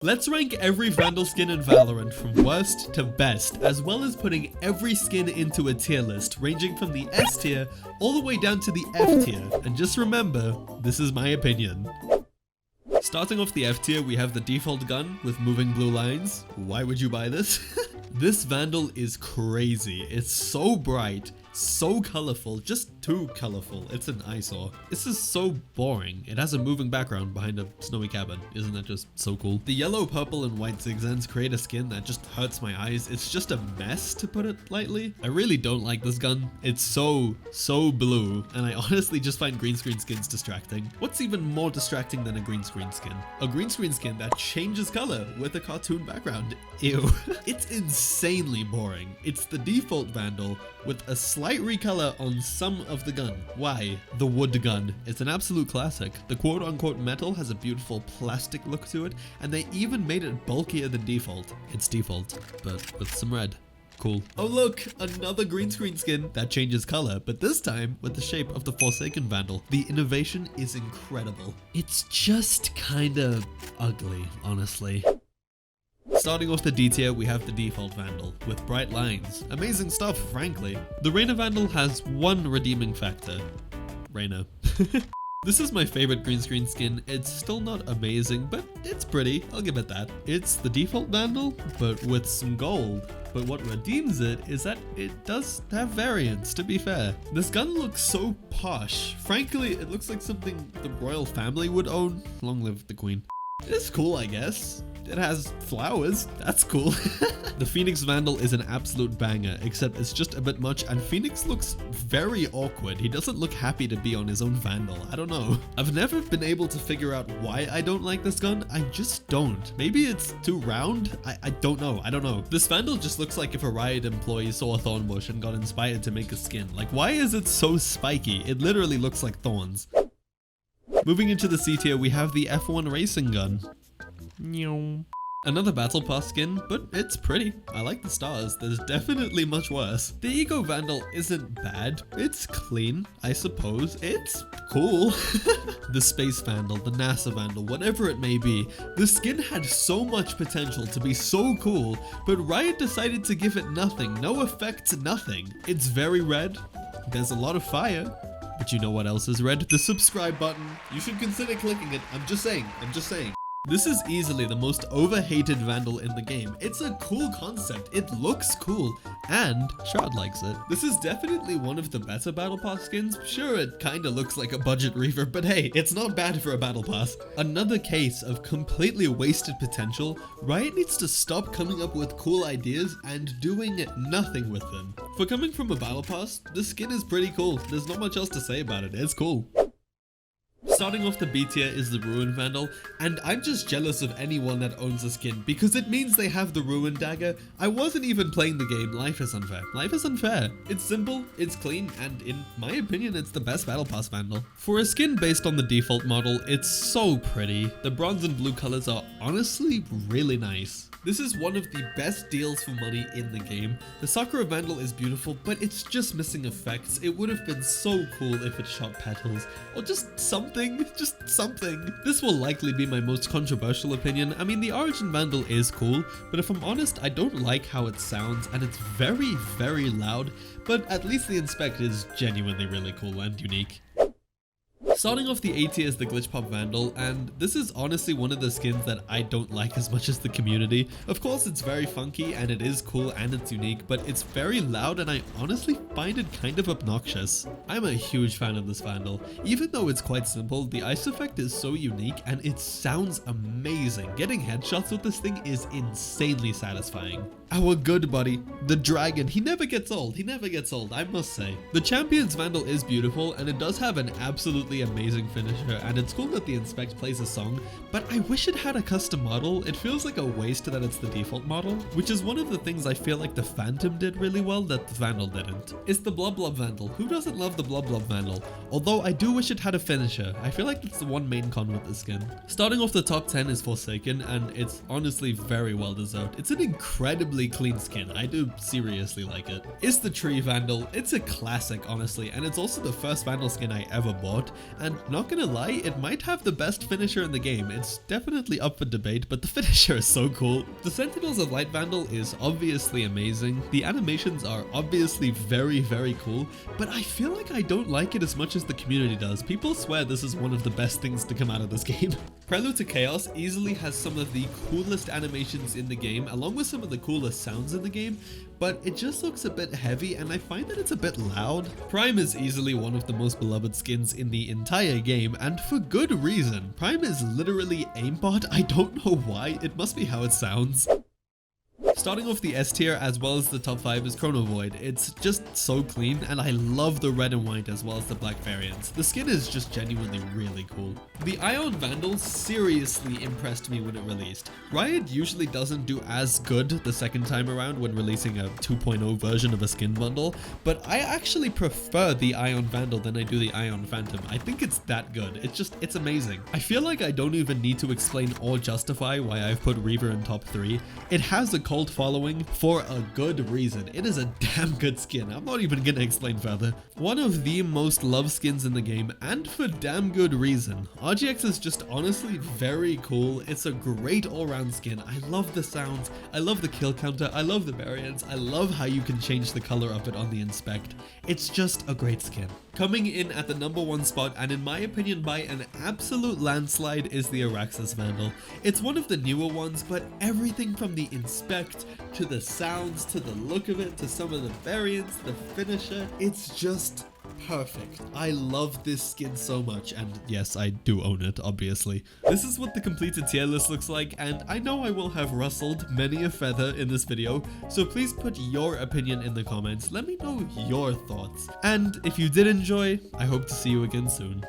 Let's rank every Vandal skin in Valorant from worst to best, as well as putting every skin into a tier list, ranging from the S tier all the way down to the F tier. And just remember, this is my opinion. Starting off the F tier, we have the default gun with moving blue lines. Why would you buy this? This Vandal is crazy. It's so bright, so colorful, just too colorful. It's an eyesore. This is so boring. It has a moving background behind a snowy cabin. Isn't that just so cool? The yellow, purple, and white zigzags create a skin that just hurts my eyes. It's just a mess, to put it lightly. I really don't like this gun. It's so blue, and I honestly just find green screen skins distracting. What's even more distracting than a green screen skin? A green screen skin that changes color with a cartoon background. Ew. It's insanely boring. It's the default Vandal with a slight recolor on some of the gun. Why? The wood gun. It's an absolute classic. The quote-unquote metal has a beautiful plastic look to it, and they even made it bulkier than default. It's default, but with some red. Cool. Oh look, another green screen skin that changes color, but this time with the shape of the Forsaken Vandal. The innovation is incredible. It's just kinda ugly, honestly. Starting off the D tier, we have the default Vandal with bright lines. Amazing stuff, frankly. The Reyna Vandal has one redeeming factor. Reyna. This is my favorite green screen skin. It's still not amazing, but it's pretty. I'll give it that. It's the default Vandal, but with some gold. But what redeems it is that it does have variants, to be fair. This gun looks so posh. Frankly, it looks like something the royal family would own. Long live the queen. It's cool, I guess. It has flowers. That's cool. The Phoenix Vandal is an absolute banger, except it's just a bit much, and Phoenix looks very awkward. He doesn't look happy to be on his own Vandal. I don't know. I've never been able to figure out why I don't like this gun. I just don't. Maybe it's too round? I don't know. I don't know. This Vandal just looks like if a Riot employee saw a thorn bush and got inspired to make a skin. Like, why is it so spiky? It literally looks like thorns. Moving into the C tier, we have the F1 racing gun. Another battle pass skin, but it's pretty. I like the stars. There's definitely much worse. The Ego Vandal isn't bad. It's clean, I suppose. It's cool. The Space Vandal, the NASA Vandal, whatever it may be. The skin had so much potential to be so cool, but Riot decided to give it nothing. No effects, nothing. It's very red. There's a lot of fire. But you know what else is red? The subscribe button. You should consider clicking it. I'm just saying. This is easily the most overhated Vandal in the game. It's a cool concept, it looks cool, and Shard likes it. This is definitely one of the better Battle Pass skins. Sure, it kinda looks like a budget reaver, but hey, it's not bad for a Battle Pass. Another case of completely wasted potential. Riot needs to stop coming up with cool ideas and doing nothing with them. For coming from a Battle Pass, this skin is pretty cool. There's not much else to say about it, it's cool. Starting off the B tier is the Ruin Vandal, and I'm just jealous of anyone that owns a skin because it means they have the Ruin Dagger. I wasn't even playing the game. Life is unfair. Life is unfair. It's simple, it's clean, and in my opinion, it's the best Battle Pass Vandal. For a skin based on the default model, it's so pretty. The bronze and blue colors are honestly really nice. This is one of the best deals for money in the game. The Sakura Vandal is beautiful, but it's just missing effects. It would have been so cool if it shot petals, or just something. This will likely be my most controversial opinion. I mean, the Origin Vandal is cool, but if I'm honest, I don't like how it sounds, and it's very, very loud, but at least the Inspect is genuinely really cool and unique. Starting off the A tier is the Glitch Pop Vandal, and this is honestly one of the skins that I don't like as much as the community. Of course, it's very funky and it is cool and it's unique, but it's very loud and I honestly find it kind of obnoxious. I'm a huge fan of this Vandal. Even though it's quite simple, the ice effect is so unique and it sounds amazing. Getting headshots with this thing is insanely satisfying. Our good buddy, the dragon, he never gets old, I must say. The Champion's Vandal is beautiful and it does have an absolutely amazing finisher, and it's cool that the Inspect plays a song, but I wish it had a custom model. It feels like a waste that it's the default model, which is one of the things I feel like the Phantom did really well that the Vandal didn't. It's the Blub Blub Vandal. Who doesn't love the Blub Blub Vandal? Although I do wish it had a finisher. I feel like that's the one main con with the skin. Starting off the top 10 is Forsaken, and it's honestly very well deserved. It's an incredibly clean skin. I do seriously like it. It's the Tree Vandal. It's a classic, honestly, and it's also the first Vandal skin I ever bought. and not gonna lie, it might have the best finisher in the game. It's definitely up for debate, but the finisher is so cool. The Sentinels of Light Vandal is obviously amazing. The animations are obviously very, very cool, but I feel like I don't like it as much as the community does. People swear this is one of the best things to come out of this game. Prelude to Chaos easily has some of the coolest animations in the game, along with some of the coolest sounds in the game, but it just looks a bit heavy and I find that it's a bit loud. Prime is easily one of the most beloved skins in the entire game, and for good reason. Prime is literally aimbot. I don't know why, it must be how it sounds. Starting off the S tier as well as the top 5 is Chrono Void. It's just so clean, and I love the red and white as well as the black variants. The skin is just genuinely really cool. The Ion Vandal seriously impressed me when it released. Riot usually doesn't do as good the second time around when releasing a 2.0 version of a skin bundle, but I actually prefer the Ion Vandal than I do the Ion Phantom. I think it's that good. It's amazing. I feel like I don't even need to explain or justify why I've put Reaver in top 3. It has a cult following for a good reason. It is a damn good skin. I'm not even gonna explain further. One of the most loved skins in the game, and for damn good reason. RGX is just honestly very cool. It's a great all-round skin. I love the sounds, I love the kill counter, I love the variants, I love how you can change the color of it on the inspect. It's just a great skin. Coming in at the number 1 spot, and in my opinion by an absolute landslide, is the Araxis Vandal. It's one of the newer ones, but everything from the inspect to the sounds, to the look of it, to some of the variants, the finisher, it's just perfect. I love this skin so much, and yes, I do own it, obviously. This is what the completed tier list looks like, and I know I will have rustled many a feather in this video, so please put your opinion in the comments. Let me know your thoughts. And if you did enjoy, I hope to see you again soon.